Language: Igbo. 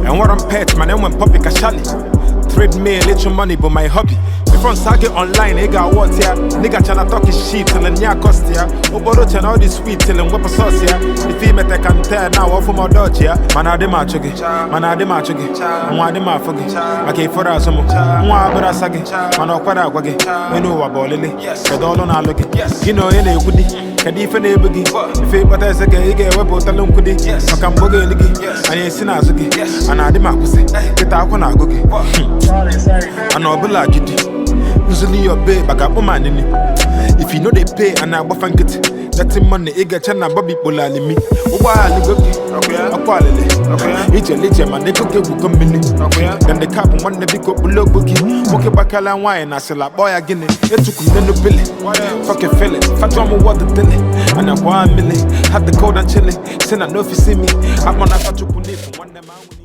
And what I'm pet, man, and when public a shally. Trade me little money, but my hobby. From Sage online, nigga, what ya? Nigga, chana talking shit till the near cost ya. Oboro chen all this sweet till the weapon sauce ya. If he met a can tell now, off from my dodge ya. Man, I demand chugi. Man, I demand chugi. One demand forget. I came for us some more. One but I sag it. Man, I'll put out again. You know about Lily. Said all on our looking. You know, any goodie. Can you find a boogie? If it but as a gay, you get a web or talon goodie. I can boogie in the game. I ain't seen as a gay. And I demand pussy. Get out when I go get. I know Bella Judy. Usually your babe, I got woman in it. If you know they pay and I buff and get that's money, it get chana Bobby Bolali me. Why I go a quality? It's a little man, they cook it with a minute. Then the cap one the big up below bookie. Walk it back and wine, I say like boy again. It took me no billy. Fuck it, feel it. Fat drama water dilly. And I 1 million. Had the cold and chilly. Send I know if you see me. I'm on a fat to put it from one them out.